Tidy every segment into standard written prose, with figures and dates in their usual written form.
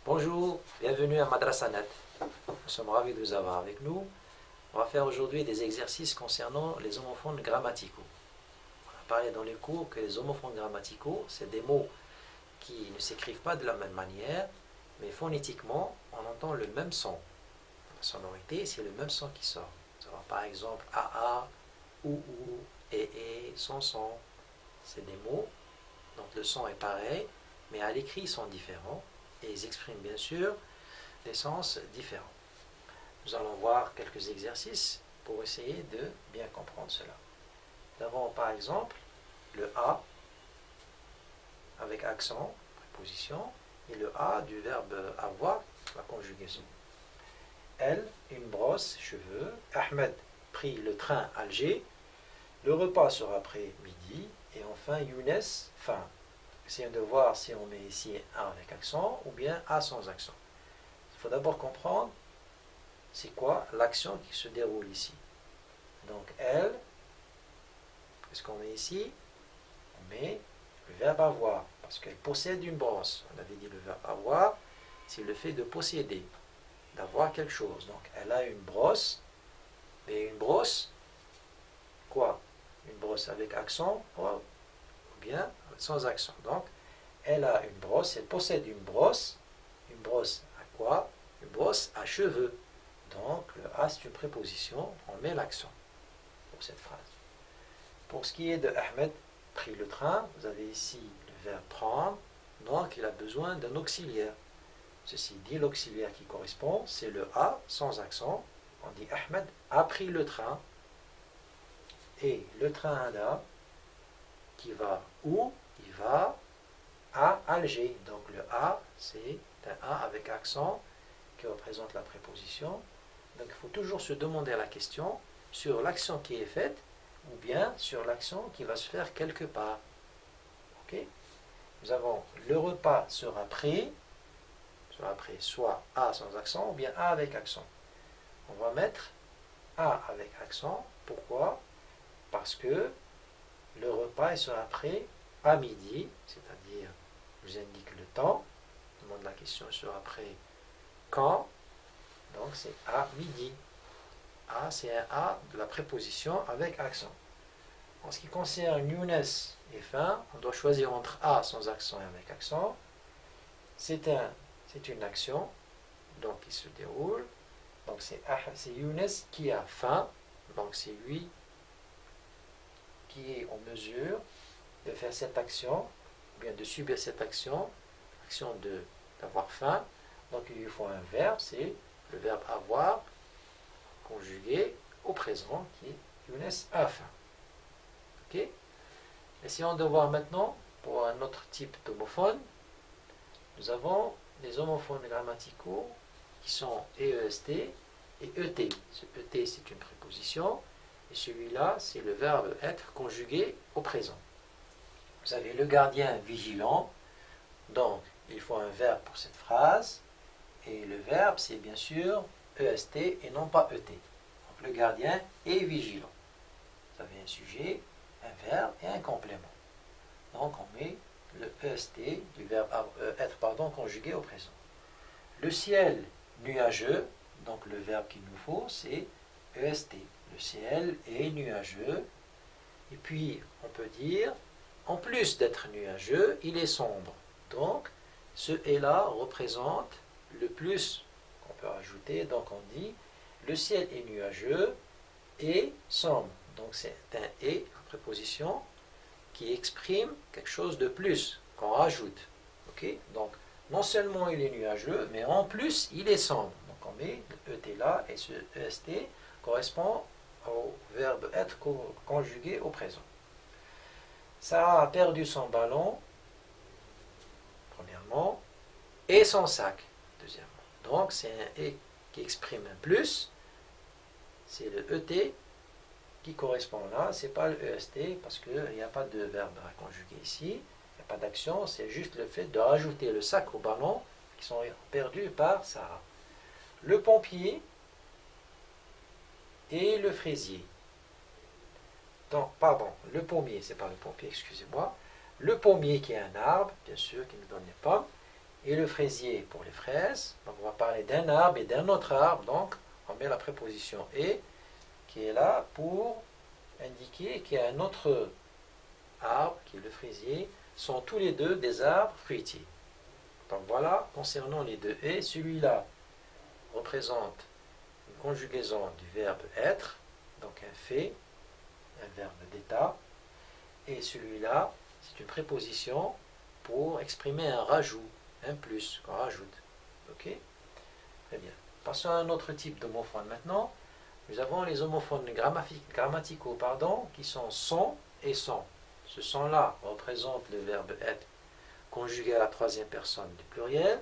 Bonjour, bienvenue à Madrasanet. Nous sommes ravis de vous avoir avec nous. On va faire aujourd'hui des exercices concernant les homophones grammaticaux. On a parlé dans les cours que les homophones grammaticaux, c'est des mots qui ne s'écrivent pas de la même manière, mais phonétiquement, on entend le même son. La sonorité, c'est le même son qui sort. Par exemple, AA, ou, et, son. C'est des mots, donc le son est pareil, mais à l'écrit, ils sont différents. Et ils expriment bien sûr des sens différents. Nous allons voir quelques exercices pour essayer de bien comprendre cela. Nous avons par exemple le A avec accent, préposition, et le A du verbe avoir, la conjugaison. Elle, une brosse, cheveux. Ahmed prit le train à Alger. Le repas sera prêt midi. Et enfin Younes, faim. Essayons de voir si on met ici A avec accent ou bien A sans accent. Il faut d'abord comprendre c'est quoi l'action qui se déroule ici. Donc elle, qu'est-ce qu'on met ici? On met le verbe avoir, parce qu'elle possède une brosse. On avait dit le verbe avoir, c'est le fait de posséder, d'avoir quelque chose. Donc elle a une brosse, mais une brosse, quoi? Une brosse avec accent ou bien sans accent. Donc elle a une brosse, elle possède une brosse à quoi? Une brosse à cheveux. Donc le A c'est une préposition, on met l'accent pour cette phrase. Pour ce qui est de Ahmed prit le train, vous avez ici le verbe prendre, donc il a besoin d'un auxiliaire. Ceci dit, l'auxiliaire qui correspond, c'est le A sans accent. On dit Ahmed a pris le train. Et le train là, qui va où? Il va à Alger. Donc le A, c'est un A avec accent qui représente la préposition. Donc il faut toujours se demander la question sur l'action qui est faite ou bien sur l'action qui va se faire quelque part. Ok? Nous avons le repas sera prêt soit A sans accent ou bien A avec accent. On va mettre A avec accent. Pourquoi? Parce que le repas sera prêt à midi, c'est-à-dire je vous indique le temps. Je demande la question sera prêt quand? Donc c'est à midi. A, c'est un A de la préposition avec accent. En ce qui concerne Younes et fin, on doit choisir entre A sans accent et avec accent. C'est une action donc qui se déroule. Donc c'est Younes qui a faim. Donc c'est lui qui est en mesure de faire cette action, ou bien de subir cette action d'avoir faim. Donc il lui faut un verbe, c'est le verbe avoir conjugué au présent qui est Younes a faim. Ok? Essayons de voir maintenant pour un autre type d'homophone. Nous avons les homophones grammaticaux qui sont EEST et ET. Ce ET c'est une préposition et celui-là c'est le verbe être conjugué au présent. Vous avez le gardien vigilant, donc il faut un verbe pour cette phrase et le verbe c'est bien sûr EST et non pas ET. Donc le gardien est vigilant. Vous avez un sujet, un verbe et un complément. Donc on met le EST du verbe être conjugué au présent. Le ciel nuageux, donc le verbe qu'il nous faut c'est EST. Le ciel est nuageux. Et puis on peut dire en plus d'être nuageux, il est sombre. Donc ce et là représente le plus qu'on peut rajouter. Donc on dit le ciel est nuageux et sombre. Donc c'est un et, une préposition qui exprime quelque chose de plus qu'on rajoute. Okay? Donc non seulement il est nuageux, mais en plus il est sombre. Donc on met le ET là et ce EST correspond au verbe être conjugué au présent. Sarah a perdu son ballon, premièrement, et son sac, deuxièmement. Donc c'est un et qui exprime un plus, c'est le ET qui correspond là, c'est pas le EST parce qu'il n'y a pas de verbe à conjuguer ici, il n'y a pas d'action, c'est juste le fait de rajouter le sac au ballon qui sont perdus par Sarah. Le pompier et le fraisier. Donc, pardon, le pommier, c'est pas le pompier, excusez-moi. Le pommier qui est un arbre, bien sûr, qui nous donne les pommes, et le fraisier pour les fraises. Donc on va parler d'un arbre et d'un autre arbre. Donc on met la préposition et qui est là pour indiquer qu'il y a un autre arbre qui est le fraisier. Sont tous les deux des arbres fruitiers. Donc voilà, concernant les deux et, celui-là représente une conjugaison du verbe être, donc un fait, un verbe d'état, et celui-là, c'est une préposition pour exprimer un rajout, un plus qu'on rajoute. Ok? Très bien. Passons à un autre type d'homophones maintenant. Nous avons les homophones grammaticaux, qui sont et sont. Ce sont-là représente le verbe être conjugué à la troisième personne du pluriel,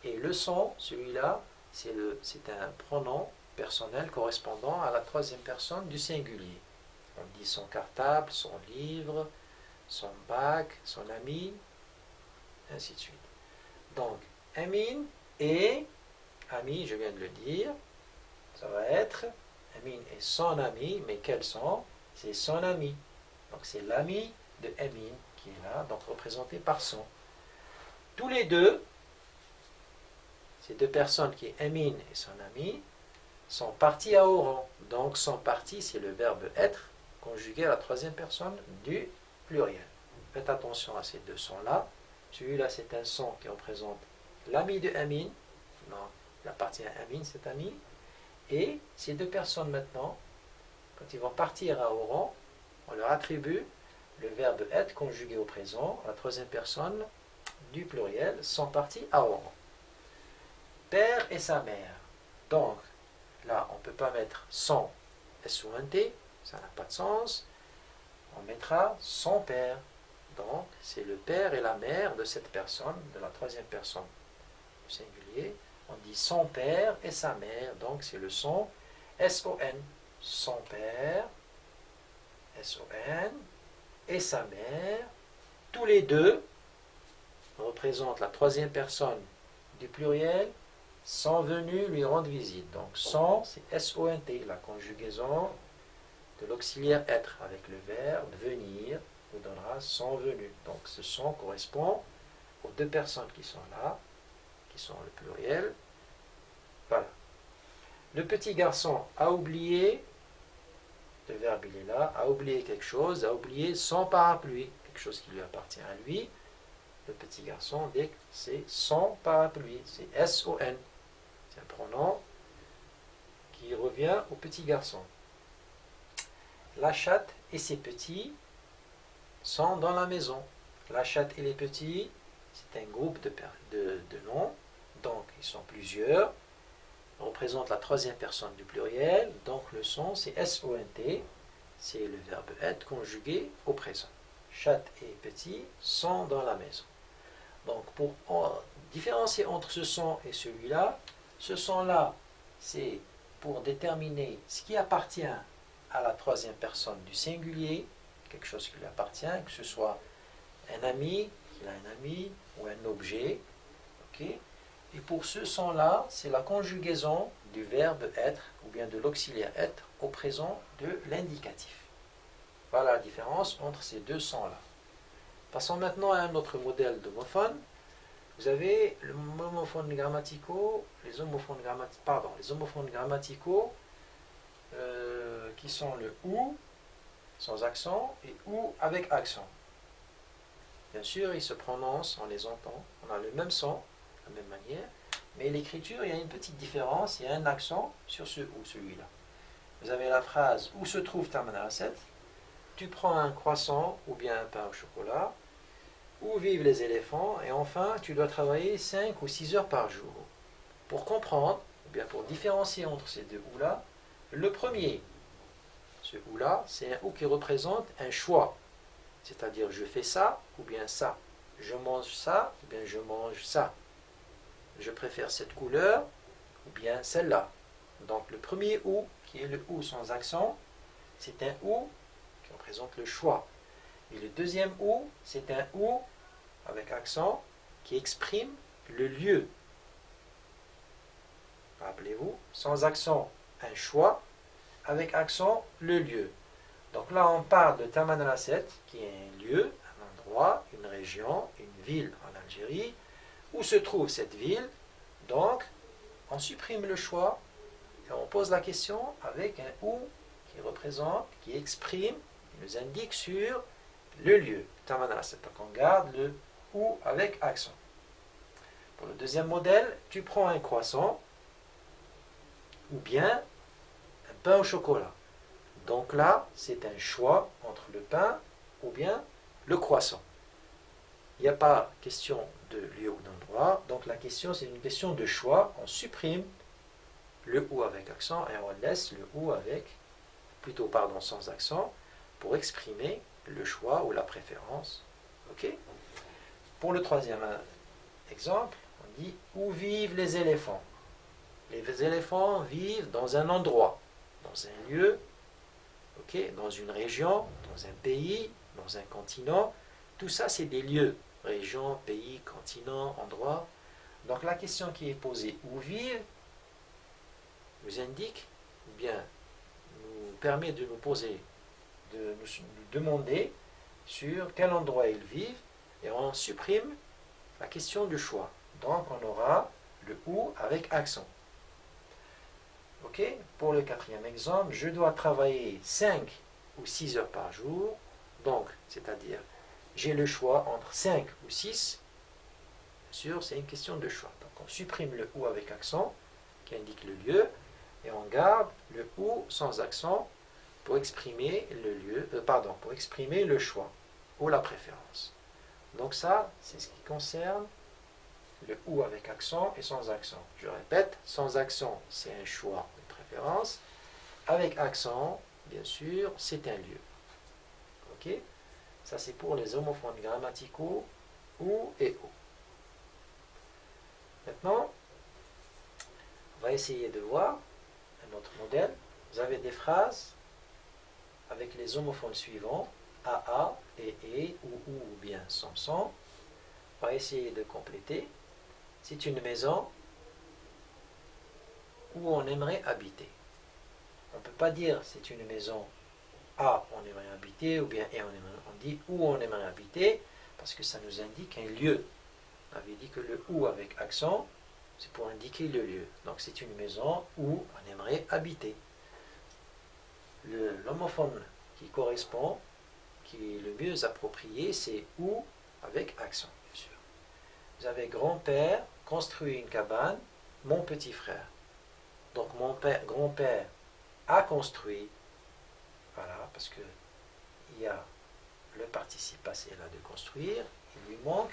et le son, celui-là, c'est un pronom personnel correspondant à la troisième personne du singulier. On dit son cartable, son livre, son bac, son ami, ainsi de suite. Donc, Amin et ami, je viens de le dire, ça va être Amin et son ami, mais quel son? C'est son ami. Donc, c'est l'ami de Amin qui est là, donc représenté par son. Tous les deux, ces deux personnes qui est Amin et son ami, sont partis à Oran. Donc, sont partis, c'est le verbe être, conjugué à la troisième personne du pluriel. Faites attention à ces deux sons-là. Celui-là, c'est un son qui représente l'ami de Amin. Non, il appartient à Amin, cet ami. Et ces deux personnes maintenant, quand ils vont partir à Oran, on leur attribue le verbe être conjugué au présent, à la troisième personne du pluriel, sont partis à Oran. Père et sa mère. Donc, là, on ne peut pas mettre son S-O-N-T, ça n'a pas de sens. On mettra son père. Donc, c'est le père et la mère de cette personne, de la troisième personne du singulier. On dit son père et sa mère. Donc, c'est le son S-O-N. Son père, S-O-N, et sa mère. Tous les deux représentent la troisième personne du pluriel, sont venus lui rendre visite. Donc, sont, c'est S-O-N-T, la conjugaison de l'auxiliaire être avec le verbe venir nous donnera sont venus. Donc, ce sont correspond aux deux personnes qui sont là, qui sont le pluriel. Voilà. Le petit garçon a oublié, le verbe il est là, a oublié quelque chose, a oublié son parapluie, quelque chose qui lui appartient à lui. Le petit garçon, c'est son parapluie, c'est S-O-N. C'est un pronom qui revient au petit garçon. La chatte et ses petits sont dans la maison. La chatte et les petits, c'est un groupe de noms, donc ils sont plusieurs, représentent la troisième personne du pluriel, donc le son c'est S-O-N-T, c'est le verbe être conjugué au présent. Chatte et petits sont dans la maison. Donc pour différencier entre ce son et celui-là, ce son-là, c'est pour déterminer ce qui appartient à la troisième personne du singulier, quelque chose qui lui appartient, que ce soit un ami, qu'il a un ami, ou un objet. Okay. Et pour ce son-là, c'est la conjugaison du verbe être, ou bien de l'auxiliaire être, au présent de l'indicatif. Voilà la différence entre ces deux sons-là. Passons maintenant à un autre modèle d'homophone. Vous avez les homophones grammaticaux, les homophones grammaticaux qui sont le ou sans accent et ou avec accent. Bien sûr, ils se prononcent, on les entend, on a le même son, de la même manière, mais l'écriture, il y a une petite différence, il y a un accent sur ce ou, celui-là. Vous avez la phrase où se trouve ta manasset, tu prends un croissant ou bien un pain au chocolat, où vivent les éléphants, et enfin, tu dois travailler 5 ou 6 heures par jour. Pour comprendre, ou bien pour différencier entre ces deux ou-là, le premier, ce ou-là, c'est un ou qui représente un choix. C'est-à-dire, je fais ça ou bien ça. Je mange ça ou bien je mange ça. Je préfère cette couleur ou bien celle-là. Donc, le premier ou, qui est le ou sans accent, c'est un ou qui représente le choix. Et le deuxième ou, c'est un ou avec accent qui exprime le lieu. Rappelez-vous, sans accent, un choix, avec accent, le lieu. Donc là, on parle de Tamanrasset, qui est un lieu, un endroit, une région, une ville en Algérie, où se trouve cette ville. Donc, on supprime le choix et on pose la question avec un où qui représente, qui exprime, qui nous indique sur le lieu. Donc, on garde le où avec accent. Pour le deuxième modèle, tu prends un croissant ou bien un pain au chocolat. Donc là, c'est un choix entre le pain ou bien le croissant. Il n'y a pas question de lieu ou d'endroit. Donc la question, c'est une question de choix. On supprime le ou avec accent et on laisse le ou avec, plutôt pardon, sans accent, pour exprimer le choix ou la préférence. Ok? Pour le troisième exemple, on dit où vivent les éléphants. Les éléphants vivent dans un endroit, dans un lieu, okay, dans une région, dans un pays, dans un continent. Tout ça, c'est des lieux. Région, pays, continent, endroit. Donc la question qui est posée, où vivent, nous indique, ou bien nous permet de nous poser, de nous demander sur quel endroit ils vivent, et on supprime la question du choix. Donc on aura le où avec accent. Ok? Pour le quatrième exemple, je dois travailler 5 ou 6 heures par jour. Donc, c'est-à-dire, j'ai le choix entre 5 ou 6. Bien sûr, c'est une question de choix. Donc, on supprime le ou avec accent, qui indique le lieu, et on garde le ou sans accent pour exprimer le lieu, pour exprimer le choix ou la préférence. Donc ça, c'est ce qui concerne le ou avec accent et sans accent. Je répète, sans accent, c'est un choix, une préférence. Avec accent, bien sûr, c'est un lieu. Ok? Ça, c'est pour les homophones grammaticaux ou et o. Maintenant, on va essayer de voir un autre modèle. Vous avez des phrases avec les homophones suivants, a, et, ou bien sans. On va essayer de compléter. C'est une maison où on aimerait habiter. On ne peut pas dire c'est une maison A, on aimerait habiter, ou bien et on dit où on aimerait habiter, parce que ça nous indique un lieu. On avait dit que le ou avec accent, c'est pour indiquer le lieu. Donc c'est une maison où on aimerait habiter. L'homophone qui correspond, qui est le mieux approprié, c'est où avec accent, bien sûr. Vous avez grand-père construit une cabane, mon petit frère. Donc mon grand-père a construit, voilà, parce que il y a le participe passé là de construire, il lui manque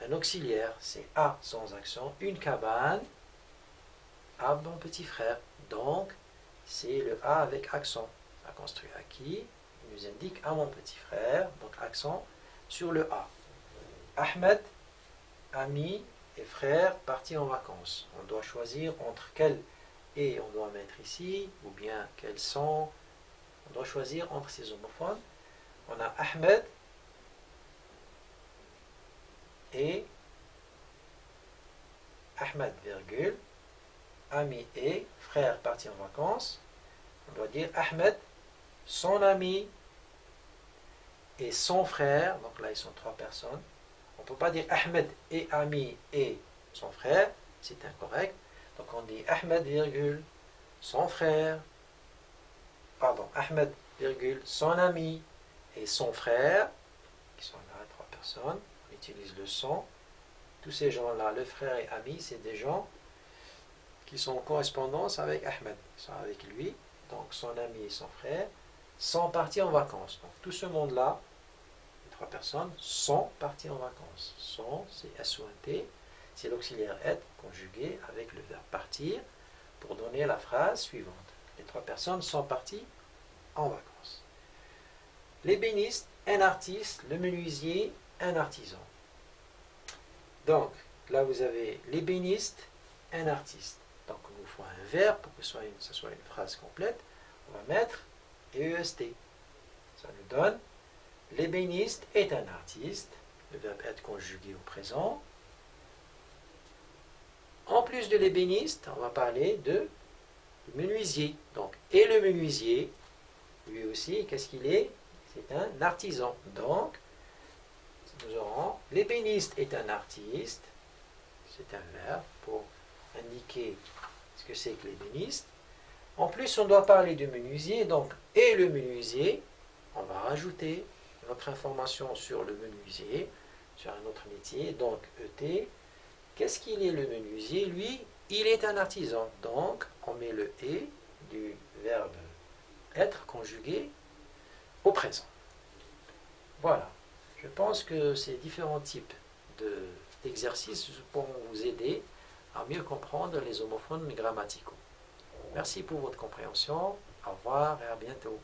un auxiliaire, c'est a sans accent, une cabane à mon petit frère. Donc c'est le a avec accent. A construit à qui? Il nous indique à mon petit frère, donc accent sur le a. Ahmed, ami et frère partis en vacances. On doit choisir entre quel et on doit mettre ici, ou bien quels sont. On doit choisir entre ces homophones. On a Ahmed et Ahmed, virgule, ami et frère partis en vacances. On doit dire Ahmed, son ami et son frère. Donc là, ils sont 3 personnes. On ne peut pas dire Ahmed et ami et son frère. C'est incorrect. Donc on dit Ahmed, virgule, son frère. Pardon, Ahmed, virgule, son ami et son frère. Qui sont là, 3 personnes. On utilise le son. Tous ces gens-là, le frère et ami, c'est des gens qui sont en correspondance avec Ahmed. Ils sont avec lui. Donc son ami et son frère sont partis en vacances. Donc tout ce monde-là, les 3 personnes, sont partis en vacances. Sont, c'est S-O-N-T, c'est l'auxiliaire être conjugué avec le verbe partir pour donner la phrase suivante. Les 3 personnes sont parties en vacances. L'ébéniste, un artiste, le menuisier, un artisan. Donc, là vous avez l'ébéniste, un artiste. Donc, il nous faut un verbe pour que ce soit une phrase complète. On va mettre EST. Ça nous donne l'ébéniste est un artiste. Le verbe être conjugué au présent. En plus de l'ébéniste, on va parler de menuisier. Donc, et le menuisier, lui aussi, qu'est-ce qu'il est? C'est un artisan. Donc, nous aurons l'ébéniste est un artiste, c'est un verbe pour indiquer ce que c'est que l'ébéniste. En plus, on doit parler du menuisier, donc, et le menuisier, on va rajouter notre information sur le menuisier, sur un autre métier, donc ET. Qu'est-ce qu'il est le menuisier? Lui, il est un artisan. Donc, on met le et du verbe être conjugué au présent. Voilà. Je pense que ces différents types d'exercices pourront vous aider à mieux comprendre les homophones grammaticaux. Merci pour votre compréhension. Au revoir et à bientôt.